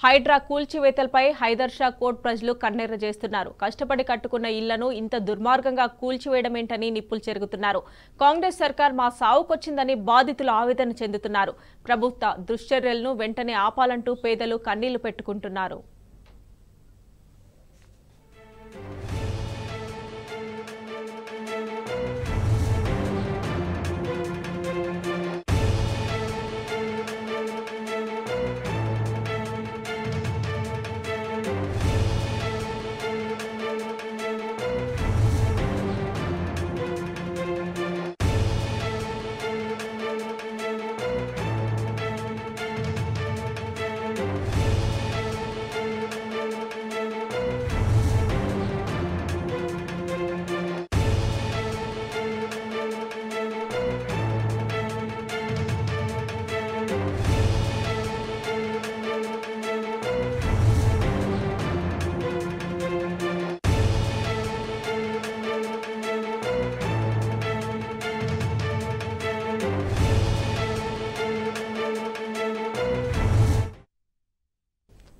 Hydraa కూల్చివేతలపై Hyder Shah court ప్రజలు కన్నెర్ర చేస్తున్నారు. కష్టపడి కట్టుకున్న ఇళ్లను ఇంత దుర్మార్గంగా కూల్చివేయడమేంటని నిప్పులు చెరుగుతున్నారు. కాంగ్రెస్ సర్కార్ మా సావుకొచ్చిందని బాధితులు ఆవేదన చెందుతున్నారు. ప్రభుత్వ దుశ్చర్యలను వెంటనే ఆపాలంటూ పేదలు కన్నీళ్లు పెట్టుకుంటున్నారు.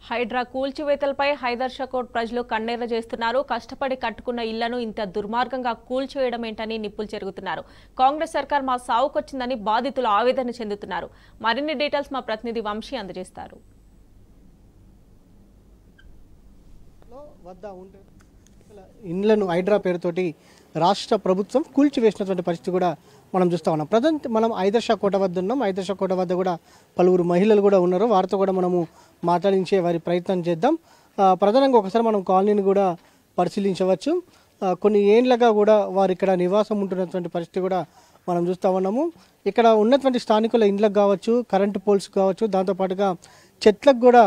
హైడ్రా కూల్చివేతలపై హైదర్ షా కోర్టు ప్రజలు కన్నెర్ర చేస్తున్నారు. కష్టపడి కట్టుకున్న ఇళ్లను ఇంత దుర్మార్గంగా కూల్చివేయడమేంటని నిప్పులు చెరుగుతున్నారు. కాంగ్రెస్ సర్కార్ మా సావుకొచ్చిందని బాధితులు ఆవేదన చెందుతున్నారు. మరిన్ని డీటెయిల్స్ మా ప్రతినిధి వంశీ అందజేస్తారు. ఇండ్లను హైడ్రా పేరుతోటి రాష్ట్ర ప్రభుత్వం కూల్చివేసినటువంటి పరిస్థితి కూడా మనం చూస్తూ ఉన్నాం. ప్రజెంట్ మనం హైదర్ షా కోట వద్ద ఉన్నాం. హైదర్ షా కోట వద్ద కూడా పలువురు మహిళలు కూడా ఉన్నారు. వారితో కూడా మనము మాట్లాడించే వారి ప్రయత్నం చేద్దాం. ప్రధానంగా ఒకసారి మనం కాలనీని కూడా పరిశీలించవచ్చు. కొన్ని ఏండ్లుగా కూడా వారు ఇక్కడ నివాసం ఉంటున్నటువంటి పరిస్థితి కూడా మనం చూస్తూ ఉన్నాము. ఇక్కడ ఉన్నటువంటి స్థానికుల ఇండ్లకు కావచ్చు, కరెంటు పోల్స్ కావచ్చు, దాంతోపాటుగా చెట్లకు కూడా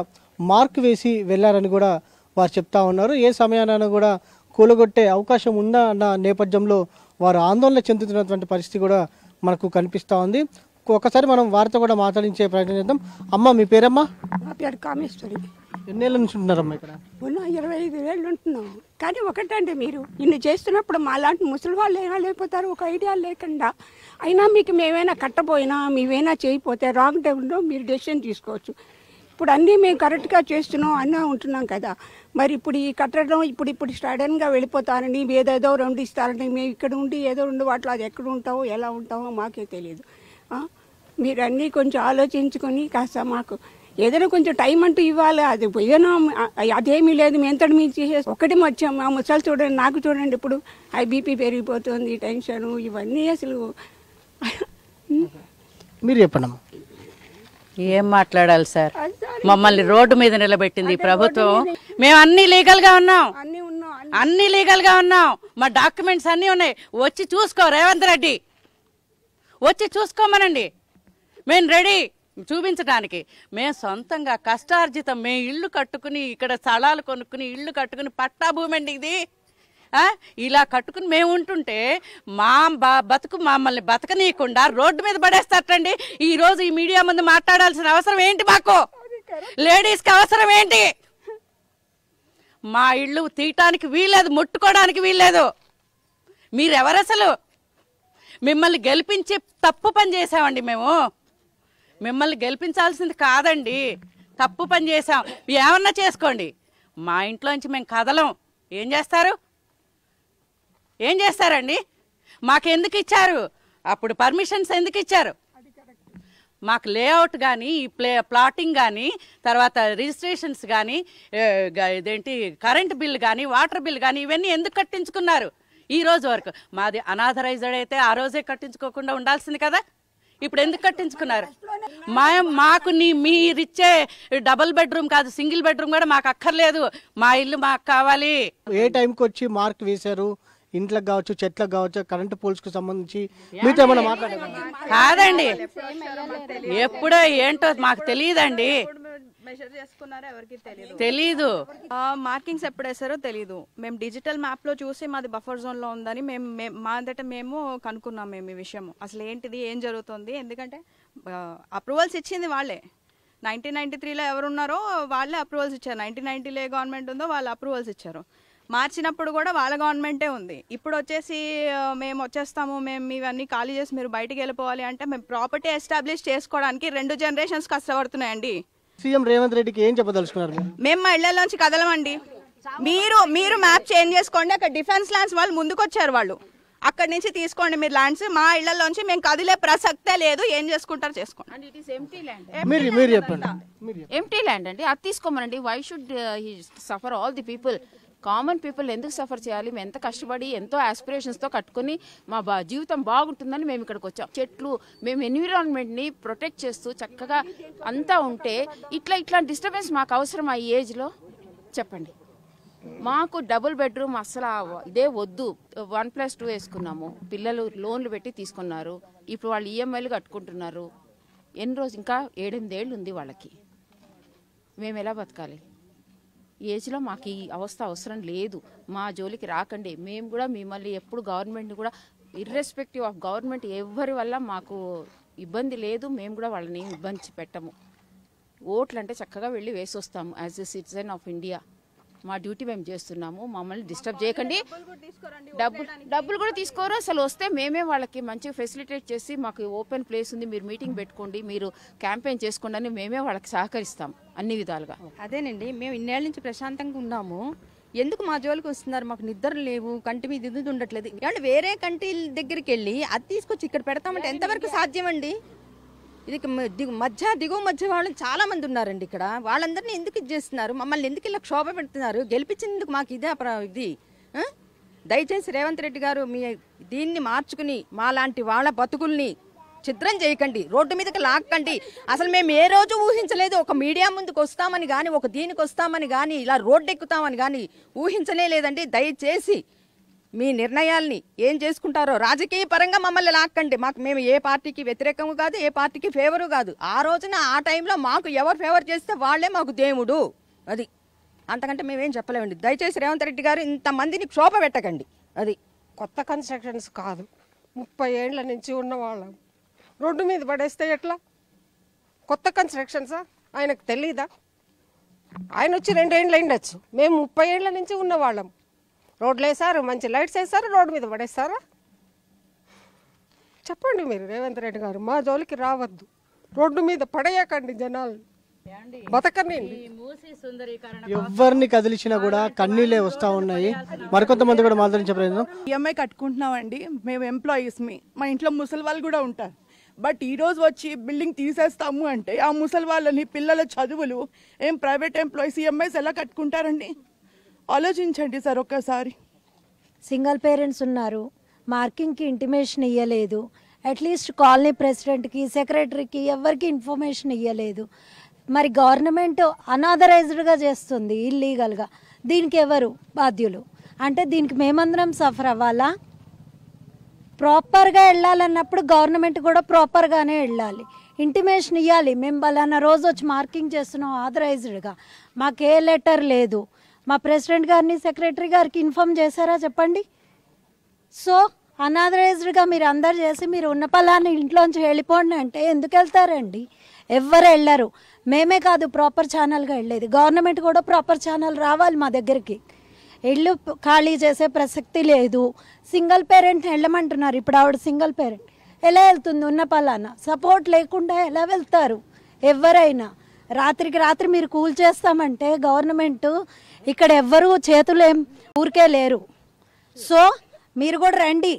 మార్క్ వేసి వెళ్ళారని కూడా వారు చెప్తా ఉన్నారు. ఏ సమయాన కూడా కూలగొట్టే అవకాశం ఉందన్న నేపథ్యంలో వారు ఆందోళన చెందుతున్నటువంటి పరిస్థితి కూడా మనకు కనిపిస్తూ ఉంది. ఒకసారి మనం వారితో కూడా మాట్లాడించే ప్రయత్నం చేద్దాం. అమ్మ, మీ పేరమ్మా? నా పేరు కామేశ్వరి. ఎన్నేళ్ళ నుంచి ఉంటున్నారమ్మా ఇక్కడ? 25 ఏళ్ళు ఉంటున్నాం. కానీ ఒకటండి, మీరు ఇన్ని చేస్తున్నప్పుడు మా లాంటి ముసలి వాళ్ళు ఏమైనా లేకపోతారు, ఒక ఐడియా లేకుండా. అయినా మీకు మేమైనా కట్టపోయినా మేమైనా చేయకపోతే రాంగ్ టైంలో మీరు డెసిషన్ తీసుకోవచ్చు. ఇప్పుడు అన్నీ మేము కరెక్ట్గా చేస్తున్నాం అన్నా ఉంటున్నాం కదా. మరి ఇప్పుడు ఈ కట్టడం ఇప్పుడు సడన్గా వెళ్ళిపోతారని ఏదేదో 2 ఇస్తారని మేము ఇక్కడ ఉండి ఏదో 2 వాటిలో అది ఎక్కడ ఉంటామో ఎలా ఉంటామో మాకే తెలియదు. మీరు అన్నీ కొంచెం ఆలోచించుకొని కాస్త మాకు ఏదైనా కొంచెం టైం అంటూ ఇవ్వాలి. అది ఏదైనా అదేమీ లేదు, మేము ఎంతటి మీరు చేసేసి ఒకటి వచ్చాము. మా ముసలి చూడండి, నాకు చూడండి, ఇప్పుడు బీపీ పెరిగిపోతుంది, టెన్షను, ఇవన్నీ అసలు. మీరు చెప్పండి. ఏం మాట్లాడాలి సార్? మమ్మల్ని రోడ్డు మీద నిలబెట్టింది ప్రభుత్వం. మేము అన్ని లీగల్ గా ఉన్నాం, అన్ని లీగల్ గా ఉన్నాం. మా డాక్యుమెంట్స్ అన్ని ఉన్నాయి. వచ్చి చూసుకో రేవంత్ రెడ్డి, వచ్చి చూసుకోమనండి. మేము రెడీ చూపించడానికి. మేము సొంతంగా కష్టార్జితం మేము ఇల్లు కట్టుకుని ఇక్కడ స్థలాలు కొనుక్కుని ఇల్లు కట్టుకుని పట్టా భూమి అండి ఇది. ఇలా కట్టుకుని మేము ఉంటుంటే మా బతుకు మమ్మల్ని బతకనీయకుండా రోడ్డు మీద పడేస్తారండి. ఈరోజు ఈ మీడియా ముందు మాట్లాడాల్సిన అవసరం ఏంటి? మాకు లేడీస్కి అవసరం ఏంటి? మా ఇల్లు తీయటానికి వీల్లేదు, ముట్టుకోవడానికి వీల్లేదు. మీరెవరు అసలు? మిమ్మల్ని గెలిపించి తప్పు పని చేసామండి. మేము మిమ్మల్ని గెలిపించాల్సింది కాదండి, తప్పు పని చేసాం. ఏమన్నా చేసుకోండి, మా ఇంట్లోంచి మేము కదలం. ఏం చేస్తారు? ఏం చేస్తారండి? మాకెందుకు ఇచ్చారు? అప్పుడు పర్మిషన్స్ ఎందుకు ఇచ్చారు? మాకు లేఅవుట్ కానీ ప్లాటింగ్ కానీ తర్వాత రిజిస్ట్రేషన్స్ కానీ ఇదేంటి కరెంట్ బిల్ కానీ వాటర్ బిల్ కానీ ఇవన్నీ ఎందుకు కట్టించుకున్నారు? ఈ రోజు వరకు మాది అనాథరైజ్డ్ అయితే ఆ రోజే కట్టించుకోకుండా ఉండాల్సింది కదా. ఇప్పుడు ఎందుకు కట్టించుకున్నారు? మాకు మీరిచ్చే డబుల్ బెడ్రూమ్ కాదు, సింగిల్ బెడ్రూమ్ కూడా మాకు అక్కర్లేదు. మా ఇల్లు మాకు కావాలి. ఏ టైంకి వచ్చి మార్క్ వేశారు? ఇంట్లకు కావచ్చు, చెట్లకు కావచ్చు, కరెంటు పోల్స్ కు సంబంధించి మీతో ఏమైనా మాట్లాడారు? కాదండి, ఎప్పుడో ఏంటో మాకు తెలియదండి. తెలీదు. మార్కింగ్స్ ఎప్పుడు వేసారో తెలీదు. మేము డిజిటల్ మ్యాప్ లో చూసి మాది బఫర్ జోన్ లో ఉందని మేము కనుక్కున్నాం. మేము ఈ విషయం అసలు ఏంటిది, ఏం జరుగుతుంది, ఎందుకంటే అప్రూవల్స్ ఇచ్చింది వాళ్ళే. 1993లో ఎవరున్నారో వాళ్ళే అప్రూవల్స్ ఇచ్చారు. 1990లో ఏ గవర్నమెంట్ ఉందో వాళ్ళు అప్రూవల్స్ ఇచ్చారు. మార్చినప్పుడు కూడా వాళ్ళ గవర్నమెంటే ఉంది. ఇప్పుడు వచ్చేసి మేము వచ్చేస్తాము, మేము ఇవన్నీ ఖాళీ చేసి మీరు బయటికి వెళ్ళిపోవాలి అంటే మేము ప్రాపర్టీ ఎస్టాబ్లిష్ చేసుకోవడానికి 2 జనరేషన్స్ కష్టపడుతున్నాయండి. సీఎం రేవంత్ రెడ్డికి ఏం చెప్పదలుచుకున్నారు మీరు? మేము మా ఇళ్లలోంచి కదలమండి. మీరు మ్యాప్ చేంజ్ చేసుకోండి. అక్కడ డిఫెన్స్ ల్యాండ్స్ వాళ్ళు ముందుకొచ్చారు, వాళ్ళు అక్కడి నుంచి తీసుకోండి మీరు ల్యాండ్స్. మా ఇళ్లలోంచి మేము కదిలే ప్రసక్తే లేదు. ఏం చేసుకుంటారు చేసుకోండి. And it is empty land. మీరు చెప్పండి. ఎంప్టీ ల్యాండ్ అండి, అది తీసుకోమనండి. Why should he suffer all the people? Common people ఎందుకు సఫర్ చేయాలి? మేము ఎంత కష్టపడి ఎంతో ఆస్పిరేషన్స్తో కట్టుకుని మా జీవితం బాగుంటుందని మేము ఇక్కడికి వచ్చాం. చెట్లు, మేము ఎన్విరాన్మెంట్ని ప్రొటెక్ట్ చేస్తూ చక్కగా అంతా ఉంటే ఇట్లా డిస్టర్బెన్స్ మాకు అవసరం ఈ ఏజ్లో? చెప్పండి. మాకు డబుల్ బెడ్రూమ్ అసలు ఇదే వద్దు. 1+2 వేసుకున్నాము. పిల్లలు లోన్లు పెట్టి తీసుకున్నారు. ఇప్పుడు వాళ్ళు ఈఎంఐలు కట్టుకుంటున్నారు. ఎన్ని రోజు ఇంకా 7-8 ఏళ్ళు ఉంది వాళ్ళకి. మేము ఎలా బతకాలి? ఈ ఏజ్లో మాకు ఈ అవస్థ అవసరం లేదు. మా జోలికి రాకండి. మేము కూడా మిమ్మల్ని ఎప్పుడు గవర్నమెంట్ని కూడా ఇర్రెస్పెక్టివ్ ఆఫ్ గవర్నమెంట్ ఎవరి వల్ల మాకు ఇబ్బంది లేదు. మేము కూడా వాళ్ళని ఇబ్బంది పెట్టము. ఓట్లు అంటే చక్కగా వెళ్ళి వేసి వస్తాము as a citizen of India. మా డ్యూటీ మేము చేస్తున్నాము. మమ్మల్ని డిస్టర్బ్ చేయకండి. డబ్బులు కూడా తీసుకోరు. అసలు వస్తే మేమే వాళ్ళకి మంచిగా ఫెసిలిటేట్ చేసి మాకు ఓపెన్ ప్లేస్ ఉంది, మీరు మీటింగ్ పెట్టుకోండి, మీరు క్యాంపెయిన్ చేసుకోండి అని మేమే వాళ్ళకి సహకరిస్తాం అన్ని విధాలుగా. అదేనండి, మేము ఇన్నేళ్ల నుంచి ప్రశాంతంగా ఉన్నాము. ఎందుకు మా జోలికి వస్తున్నారు? మాకు నిద్ర లేవు, కంటి మీద ఇది ఉండట్లేదు. ఏమంటే వేరే కంటి దగ్గరికి వెళ్ళి అది తీసుకొచ్చి ఇక్కడ పెడతామంటే ఎంతవరకు సాధ్యం అండి? ఇది దిగువ మధ్య వాళ్ళు చాలా మంది ఉన్నారండి ఇక్కడ. వాళ్ళందరినీ ఎందుకు ఇది చేస్తున్నారు? మమ్మల్ని ఎందుకు ఇలా క్షోభ పెడుతున్నారు? గెలిపించేందుకు మాకు ఇదే ఇది. దయచేసి రేవంత్ రెడ్డి గారు మీ దీన్ని మార్చుకుని మాలాంటి వాళ్ళ బతుకుల్ని చిత్రం చేయకండి, రోడ్డు మీదకి లాక్కండి. అసలు మేము ఏ రోజు ఊహించలేదు ఒక మీడియా ముందుకు వస్తామని కానీ, ఒక దీనికి వస్తామని కానీ, ఇలా రోడ్డు ఎక్కుతామని కానీ ఊహించలే లేదండి. దయచేసి మీ నిర్ణయాల్ని ఏం చేసుకుంటారో రాజకీయ పరంగా మమ్మల్ని లాక్కండి. మేము ఏ పార్టీకి వ్యతిరేకము కాదు, ఏ పార్టీకి ఫేవరు కాదు. ఆ రోజున ఆ టైంలో మాకు ఎవరు ఫేవర్ చేస్తే వాళ్లే మాకు దేవుడు. అది అంతకంటే మేమేం చెప్పలేమండి. దయచేసి రేవంత్ రెడ్డి గారు ఇంతమందిని క్షోభ పెట్టకండి. అది కొత్త కన్స్ట్రక్షన్స్ కాదు, 30 ఏళ్ల నుంచి ఉన్న వాళ్ళం రోడ్డు మీద పడేస్తే ఎట్లా? కొత్త కన్స్ట్రక్షన్సా? ఆయనకు తెలీదా? ఆయన వచ్చి 2 ఏళ్ళు అయిండొచ్చు. మేము 30 ఏళ్ల నుంచి ఉన్నవాళ్ళం. రోడ్లు వేసారు, మంచి లైట్స్ వేసారు, రోడ్డు మీద పడేస్తారా? చెప్పండి మీరు రేవంత్ రెడ్డి గారు, మా జోలికి రావద్దు, రోడ్డు మీద పడేయకండి, జనాలు బతకనండి. ఎవరిని కదిలిచినా కూడా కన్నీళ్ళే వస్తూ ఉన్నాయి. మరికొంతమంది కూడా మాట్లాడించే ప్రయత్నం. ఈఎంఐ కట్టుకుంటున్నామండి, మేము ఎంప్లాయీస్, మా ఇంట్లో ముసలి వాళ్ళు కూడా ఉంటారు. బట్ ఈ రోజు వచ్చి బిల్డింగ్ తీసేస్తాము అంటే ఆ ముసలి వాళ్ళని, పిల్లల చదువులు, ఏం ప్రైవేట్ ఎంప్లాయీస్ ఈఎంఐస్ ఎలా కట్టుకుంటారండి? ఆలోచించండి సార్ ఒక్కసారి. సింగిల్ పేరెంట్స్ ఉన్నారు, మార్కింగ్కి ఇంటిమేషన్ ఇవ్వలేదు, అట్లీస్ట్ కాలనీ ప్రెసిడెంట్కి, సెక్రటరీకి ఎవరికి ఇన్ఫర్మేషన్ ఇవ్వలేదు. మరి గవర్నమెంట్ అనాథరైజ్డ్గా చేస్తుంది ఇల్లీగల్గా. దీనికి ఎవరు బాధ్యులు? అంటే దీనికి మేమందరం సఫర్ అవ్వాలా? ప్రాపర్గా వెళ్ళాలన్నప్పుడు గవర్నమెంట్ కూడా ప్రాపర్గానే వెళ్ళాలి, ఇంటిమేషన్ ఇవ్వాలి. మేము బలానా రోజు వచ్చి మార్కింగ్ చేస్తున్నాం ఆథరైజ్డ్గా, మాకే లెటర్ లేదు. మా ప్రెసిడెంట్ గారిని, సెక్రటరీ గారికి ఇన్ఫామ్ చేశారా చెప్పండి? సో అనాథరైజ్డ్గా మీరు అందరు చేసి మీరు ఉన్న పలాన్ని ఇంట్లోంచి వెళ్ళిపోండి అంటే ఎందుకు వెళ్తారండి? ఎవ్వరు వెళ్ళరు. మేమే కాదు ప్రాపర్ ఛానల్గా వెళ్ళేది, గవర్నమెంట్ కూడా ప్రాపర్ ఛానల్ రావాలి మా దగ్గరికి. ఇల్లు ఖాళీ చేసే ప్రసక్తి లేదు. సింగిల్ పేరెంట్ వెళ్ళమంటున్నారు. ఇప్పుడు ఆవిడ సింగిల్ పేరెంట్ ఎలా వెళ్తుంది? ఉన్న పలానా సపోర్ట్ లేకుండా ఎలా వెళ్తారు ఎవరైనా? రాత్రికి రాత్రి మీరు కూల్ చేస్తామంటే గవర్నమెంట్ ఇక్కడ ఎవ్వరూ చేతులు ఏం ఊరికే లేరు. సో మీరు కూడా రండి,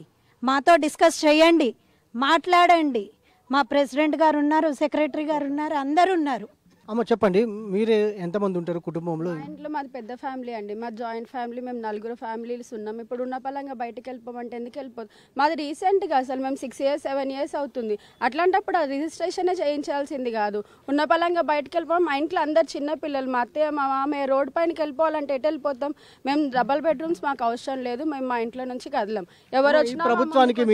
మాతో డిస్కస్ చేయండి, మాట్లాడండి. మా ప్రెసిడెంట్ గారు ఉన్నారు, సెక్రటరీ గారు ఉన్నారు, అందరు ఉన్నారు. అమ్మ చెప్పండి, మీరే ఎంతమంది ఉంటారు కుటుంబంలో? మా ఇంట్లో మాది పెద్ద ఫ్యామిలీ అండి, మా జాయింట్ ఫ్యామిలీ. మేము 4 ఫ్యామిలీస్ ఉన్నాం. ఇప్పుడు ఉన్న పలంగా బయటకు వెళ్ళిపోమంటే ఎందుకు వెళ్ళిపోదు? మాది రీసెంట్గా అసలు మేము 6 years 7 years అవుతుంది. అట్లాంటప్పుడు ఆ రిజిస్ట్రేషనే చేయించాల్సింది కాదు. ఉన్న పలంగా బయటకు వెళ్ళిపోవడం. మా ఇంట్లో అందరు చిన్న పిల్లలు, మా అత్తయ్య, మా మామయ్య. రోడ్డు పైనకి వెళ్ళిపోవాలంటే ఎటు వెళ్ళిపోతాం? మేము డబల్ బెడ్రూమ్స్ మాకు అవసరం లేదు, మేము మా ఇంట్లో నుంచి కదలం. ఎవరు వచ్చినా ప్రభుత్వానికి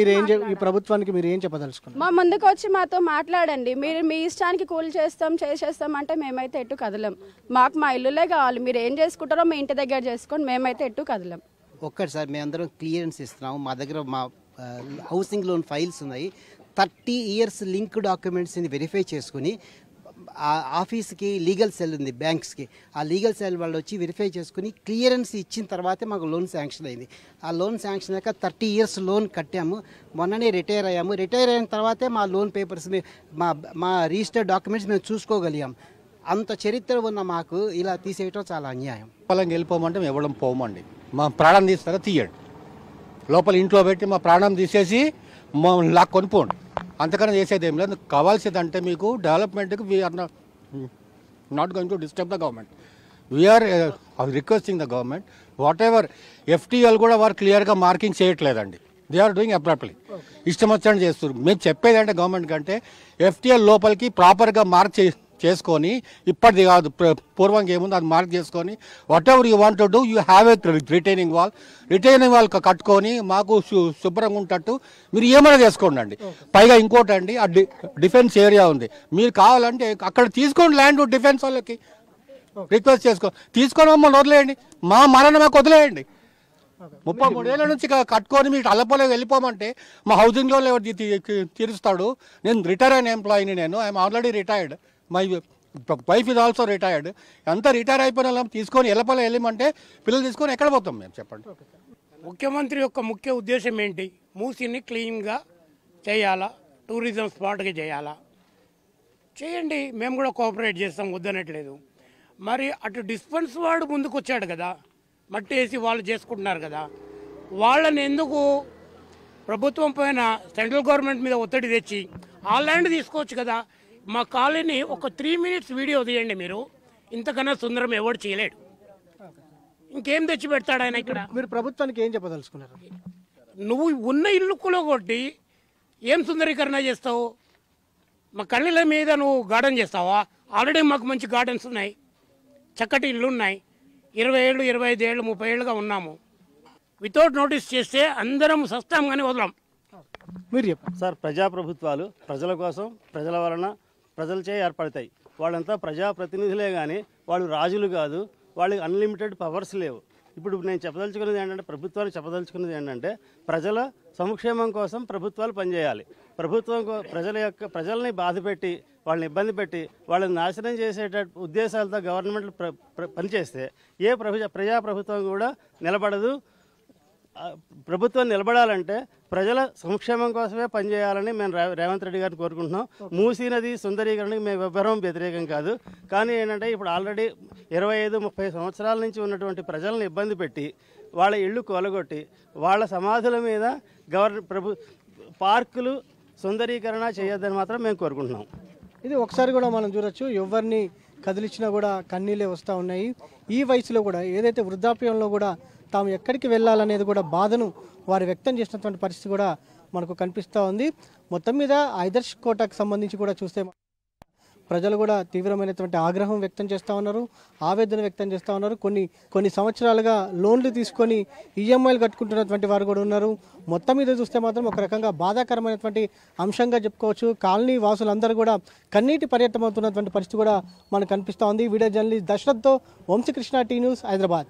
మీరు ఏం చెప్పదలుచుకున్నారు? మా ముందుకు వచ్చి మాతో మాట్లాడండి. మీరు మీ ఇష్టానికి కూల్ చేసేస్తాం అంటే మేమైతే ఎటు కదలం. మాకు మా ఇల్లులే కావాలి. మీరు ఏం చేసుకుంటారో మీ ఇంటి దగ్గర చేసుకొని, మేమైతే ఎటు కదలం. ఒక్కటిసారి మేమందరం క్లియరెన్స్ ఇస్తున్నాము. మా దగ్గర మా హౌసింగ్ లోన్ ఫైల్స్ ఉన్నాయి. 30 years లింక్ డాక్యుమెంట్స్ని వెరిఫై చేసుకుని ఆఫీస్కి లీగల్ సెల్ ఉంది బ్యాంక్స్కి, ఆ లీగల్ సెల్ వాళ్ళు వచ్చి వెరిఫై చేసుకుని క్లియరెన్స్ ఇచ్చిన తర్వాతే మాకు లోన్ శాంక్షన్ అయింది. ఆ లోన్ శాంక్షన్ అయ్యాక 30 years లోన్ కట్టాము. మొన్ననే రిటైర్ అయ్యాము. రిటైర్ అయిన తర్వాతే మా లోన్ పేపర్స్, మా రిజిస్టర్డ్ డాక్యుమెంట్స్ మేము చూసుకోగలిగాం. అంత చరిత్ర ఉన్న మాకు ఇలా తీసేయటం చాలా అన్యాయం. లోపలికి వెళ్ళిపోమంటే మేము ఇవ్వడం పోమండి. మా ప్రాణం తీస్తారా తీయండి, లోపల ఇంట్లో పెట్టి మా ప్రాణం తీసేసి లాక్ కొనిపోండి, అంతకన్నా చేసేది ఏం లేదు. కావాల్సింది అంటే మీకు డెవలప్మెంట్కి we are not going to disturb the government, we are requesting the government. Whatever FTL కూడా వారు క్లియర్గా మార్కింగ్ చేయట్లేదండి, దే ఆర్ డూయింగ్ అబ్రాప్ట్లీ, ఇష్టం వచ్చినట్టు చేస్తారు. మేము చెప్పేది అంటే గవర్నమెంట్ కంటే FTL లోపలికి ప్రాపర్గా మార్క్ చేసుకొని, ఇప్పటిది కాదు పూర్వంగా ఏముంది అది మార్క్ చేసుకొని, what ever you want to do you have a retaining wall కట్టుకొని మాకు శుభ్రంగా ఉంటట్టు మీరు ఏమైనా చేసుకోండి అండి. పైగా ఇంకోటి అండి, ఆ డిఫెన్స్ ఏరియా ఉంది, మీరు కావాలంటే అక్కడ తీసుకోండి ల్యాండ్, డిఫెన్స్ వాళ్ళకి రిక్వెస్ట్ తీసుకొని మమ్మల్ని వదిలేయండి, మా మరణం మాకు వదిలేయండి. 33 ఏళ్ళ నుంచి కట్టుకొని మీరు అల్లపోలే వెళ్ళిపోమంటే మా హౌసింగ్ లోన్ ఎవరు తీరుస్తాడు? నేను రిటైర్ అయిన ఎంప్లాయీని, నేను I'm already retired, my wife is also retired. అంతా రిటైర్ అయిపోయిన వాళ్ళం తీసుకొని ఎల్లపల్లి వెళ్ళమంటే పిల్లలు తీసుకొని ఎక్కడ పోతాం మేము చెప్పండి. ముఖ్యమంత్రి యొక్క ముఖ్య ఉద్దేశం ఏంటి? మూసిని క్లీన్గా చేయాలా, టూరిజం స్పాట్గా చేయాలా, చేయండి, మేము కూడా కోఆపరేట్ చేస్తాం, వద్దనట్లేదు. మరి అటు డిస్పెన్స్ వాడు ముందుకు వచ్చాడు కదా, మట్టి వేసి వాళ్ళు చేసుకుంటున్నారు కదా, వాళ్ళని ఎందుకు ప్రభుత్వం పైన సెంట్రల్ గవర్నమెంట్ మీద ఒత్తిడి తెచ్చి ఆ ల్యాండ్ తీసుకోవచ్చు కదా? మా కాలనీ ఒక 3 minutes వీడియో తీయండి మీరు, ఇంతకన్నా సుందరం ఎవడు చేయలేడు. ఇంకేం తెచ్చి పెడతాడు ఆయన ఇక్కడ? మీరు ప్రభుత్వానికి ఏం చెప్పదలుచుకున్నారు? నువ్వు ఉన్న ఇల్లు కూలగొట్టి ఏం సుందరీకరణ చేస్తావు? మా కళ్ళ మీద నువ్వు గార్డెన్ చేస్తావా? ఆల్రెడీ మాకు మంచి గార్డెన్స్ ఉన్నాయి, చక్కటి ఇల్లు ఉన్నాయి, 20 ఏళ్ళు 25 ఏళ్ళు 30 ఏళ్ళుగా ఉన్నాము. వితౌట్ నోటీస్ చేస్తే అందరం సస్తాం కానీ వదలం. మీరు చెప్పండి సార్. ప్రజాప్రభుత్వాలు ప్రజల కోసం, ప్రజల వలన, ప్రజలచే ఏర్పడతాయి. వాళ్ళంతా ప్రజాప్రతినిధులే కానీ వాళ్ళు రాజులు కాదు, వాళ్ళకి అన్లిమిటెడ్ పవర్స్ లేవు. ఇప్పుడు నేను చెప్పదలుచుకున్నది ఏంటంటే, ప్రభుత్వాలు చెప్పదలుచుకున్నది ఏంటంటే, ప్రజల సంక్షేమం కోసం ప్రభుత్వాలు పనిచేయాలి. ప్రజల్ని బాధపెట్టి, వాళ్ళని ఇబ్బంది పెట్టి, వాళ్ళని నాశనం చేసేట ఉద్దేశాలతో గవర్నమెంట్ పనిచేస్తే ఏ ప్రజాప్రభుత్వం కూడా నిలబడదు. ప్రభుత్వం నిలబడాలంటే ప్రజల సంక్షేమం కోసమే పనిచేయాలని మేము రేవంత్ రెడ్డి గారిని కోరుకుంటున్నాం. మూసీ నది సుందరీకరణకి మేము ఎవ్వరం వ్యతిరేకం కాదు. కానీ ఏంటంటే, ఇప్పుడు ఆల్రెడీ 25-30 సంవత్సరాల నుంచి ఉన్నటువంటి ప్రజలను ఇబ్బంది పెట్టి, వాళ్ళ ఇళ్ళు కూలగొట్టి, వాళ్ళ సమాధుల మీద పార్కులు సుందరీకరణ చేయొద్దని మాత్రం మేము కోరుకుంటున్నాం. ఇది ఒకసారి కూడా మనం చూడొచ్చు, ఎవరిని కదిలించినా కూడా కన్నీళ్ళే వస్తూ ఉన్నాయి. ఈ వయసులో కూడా ఏదైతే వృద్ధాప్యంలో కూడా తాము ఎక్కడికి వెళ్ళాలనేది కూడా బాధను వారు వ్యక్తం చేసినటువంటి పరిస్థితి కూడా మనకు కనిపిస్తూ ఉంది. మొత్తం మీద ఆదర్శ్ కోటకు సంబంధించి కూడా చూస్తే ప్రజలు కూడా తీవ్రమైనటువంటి ఆగ్రహం వ్యక్తం చేస్తూ ఉన్నారు, ఆవేదన వ్యక్తం చేస్తూ ఉన్నారు. కొన్ని సంవత్సరాలుగా లోన్లు తీసుకొని ఈఎంఐలు కట్టుకుంటున్నటువంటి వారు కూడా ఉన్నారు. మొత్తం మీద చూస్తే మాత్రం ఒక రకంగా బాధాకరమైనటువంటి అంశంగా చెప్పుకోవచ్చు. కాలనీ వాసులందరూ కూడా కన్నీటి పర్యటమవుతున్నటువంటి పరిస్థితి కూడా మనకు కనిపిస్తూ ఉంది. వీడియో జర్నలిస్ట్ దశరథ్తో వంశీకృష్ణ, టీ న్యూస్, హైదరాబాద్.